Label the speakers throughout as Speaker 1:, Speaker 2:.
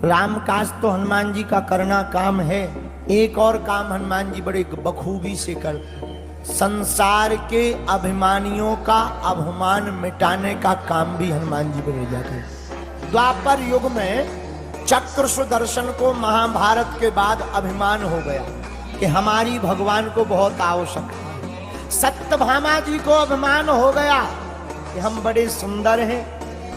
Speaker 1: राम काज तो हनुमान जी का करना काम है। एक और काम हनुमान जी बड़े बखूबी से करते, संसार के अभिमानियों का अभिमान मिटाने का काम भी हनुमान जी बने जाते। द्वापर युग में चक्र सुदर्शन को महाभारत के बाद अभिमान हो गया कि हमारी भगवान को बहुत आवश्यकता है। सत्यभामा जी को अभिमान हो गया कि हम बड़े सुंदर हैं,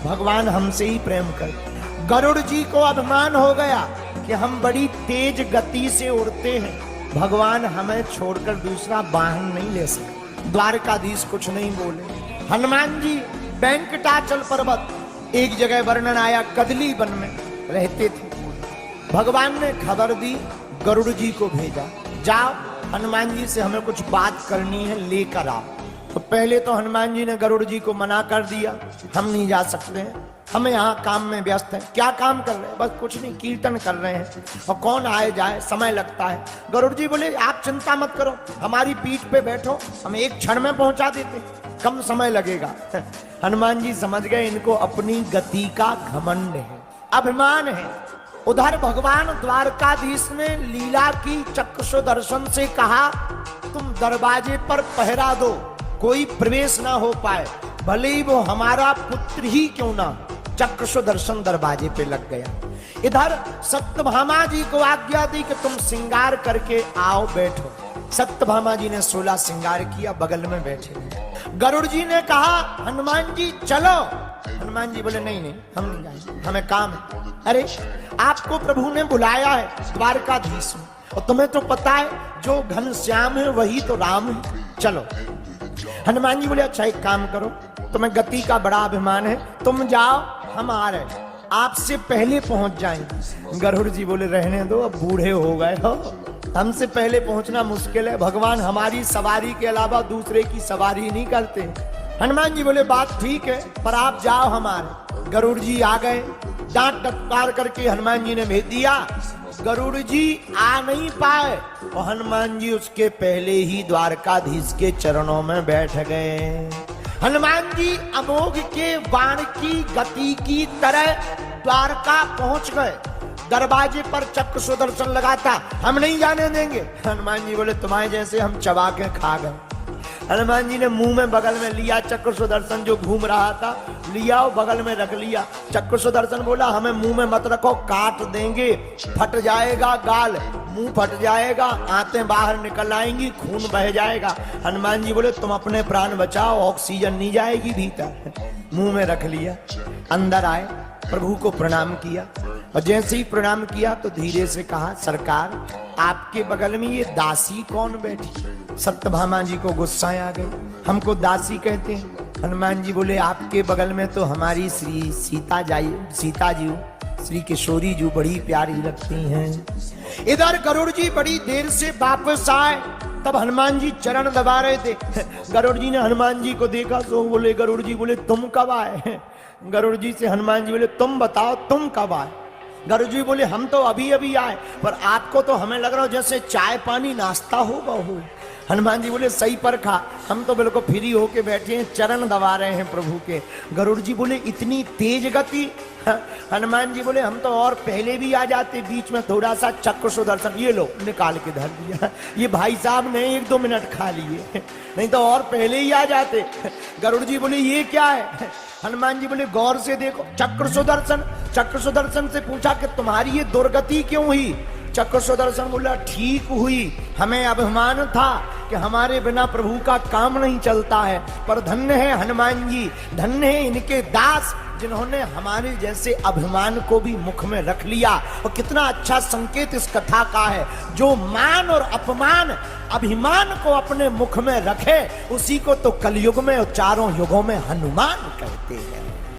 Speaker 1: भगवान हमसे ही प्रेम करते। गरुड़ जी को अभिमान हो गया कि हम बड़ी तेज गति से उड़ते हैं, भगवान हमें छोड़कर दूसरा वाहन नहीं ले सकते। द्वारकाधीश कुछ नहीं बोले। हनुमान जी वेंकटाचल पर्वत, एक जगह वर्णन आया कदली वन में रहते थे। भगवान ने खबर दी, गरुड़ जी को भेजा, जाओ हनुमान जी से हमें कुछ बात करनी है, लेकर आओ। तो पहले तो हनुमान जी ने गरुड़ जी को मना कर दिया, हम नहीं जा सकते हैं, हमें यहाँ काम में व्यस्त है। क्या काम कर रहे हैं? बस कुछ नहीं, कीर्तन कर रहे हैं, और कौन आए जाए, समय लगता है। गरुड़ जी बोले आप चिंता मत करो, हमारी पीठ पे बैठो, हम एक क्षण में पहुंचा देते, कम समय लगेगा। हनुमान जी समझ गए इनको अपनी गति का घमंड है, अभिमान है। उधर भगवान द्वारकाधीश ने लीला की, चक्र सुदर्शन से कहा तुम दरवाजे पर पहरा दो, कोई प्रवेश ना हो पाए, भले ही वो हमारा पुत्र ही क्यों ना। चक्र सुदर्शन दरवाजे पे लग गया। इधर सत्यभामा जी को आज्ञा दी कि तुम श्रृंगार करके आओ, बैठो। सत्यभामा जी ने 16 श्रृंगार किया, बगल में बैठे। गरुड़ जी ने कहा हनुमान जी चलो। हनुमान जी बोले नहीं नहीं, हम नहीं जाएंगे, हमें काम है। अरे आपको प्रभु ने बुलाया है द्वारकाधीश में, और तुम्हें तो पता है जो घनश्याम है वही तो राम है, चलो। हनुमान जी बोले अच्छा एक काम करो, तुम्हें गति का बड़ा अभिमान है, तुम जाओ, हम आ रहे, आपसे पहले पहुंच जाएंगे। गरुड़ जी बोले रहने दो, अब बूढ़े हो गए हो, हमसे पहले पहुंचना मुश्किल है, भगवान हमारी सवारी के अलावा दूसरे की सवारी नहीं करते। हनुमान जी बोले बात ठीक है, पर आप जाओ हमारे। गरुड़ जी आ गए, डांट डटकार करके हनुमान जी ने भेज दिया। गरुड़ जी आ नहीं पाए और हनुमान जी उसके पहले ही द्वारकाधीश के चरणों में बैठ गए। हनुमान जी अमोघ के बाण की गति की तरह द्वारका पहुंच गए। दरवाजे पर चक्र सुदर्शन लगा था, हम नहीं जाने देंगे। हनुमान जी बोले तुम्हारे जैसे हम चबा के खा गए। हनुमान जी ने मुंह में बगल में लिया चक्र सुदर्शन जो घूम रहा था, लिया और बगल में रख लिया। चक्र सुदर्शन बोला हमें मुंह में मत रखो, काट देंगे, फट जाएगा गाल, मुंह फट जाएगा, आंतें बाहर निकल आएंगी, खून बह जाएगा। हनुमान जी बोले तुम अपने प्राण बचाओ, ऑक्सीजन नहीं जाएगी भीतर। मुंह में रख लिया, अंदर आए, प्रभु को प्रणाम किया, और जैसे ही प्रणाम किया तो धीरे से कहा सरकार आपके बगल में ये दासी कौन बैठी? सत्यभामा जी को गुस्सा आ गई, हमको दासी कहते हैं। हनुमान जी बोले आपके बगल में तो हमारी श्री सीता जी श्री किशोरी जी बड़ी प्यारी लगती हैं। इधर गरुड़ जी बड़ी देर से वापस आए, तब हनुमान जी चरण दबा रहे थे। गरुड़ जी ने हनुमान जी को देखा तो बोले, गरुड़ जी बोले तुम कब आए? गरुड़ जी से हनुमान जी बोले तुम बताओ तुम कब आए? गरुड़ जी बोले हम तो अभी अभी आए, पर आपको तो हमें लग रहा हो जैसे चाय पानी नाश्ता होगा हो। हनुमान जी बोले सही पर खा, हम तो बिल्कुल फ्री होके बैठे हैं, चरण दबा रहे हैं प्रभु के। गरुड़ जी बोले इतनी तेज गति? हनुमान जी बोले हम तो और पहले भी आ जाते, बीच में थोड़ा सा चक्र सुदर्शन ये लो निकाल के धर दिया, ये भाई साहब ने 1-2 मिनट खा लिए, नहीं तो और पहले ही आ जाते। गरुड़ जी बोले ये क्या है? हनुमान जी बोले गौर से देखो, चक्र सुदर्शन। चक्र सुदर्शन से पूछा कि तुम्हारी ये दुर्गति क्यों हुई? चक्र सुदर्शन बोला ठीक हुई, हमें अभिमान था कि हमारे बिना प्रभु का काम नहीं चलता है, पर धन्य है हनुमान जी, धन्य है इनके दास जिन्होंने हमारे जैसे अभिमान को भी मुख में रख लिया। और कितना अच्छा संकेत इस कथा का है, जो मान और अपमान अभिमान को अपने मुख में रखे उसी को तो कलयुग में और चारों युगों में हनुमान कहते हैं।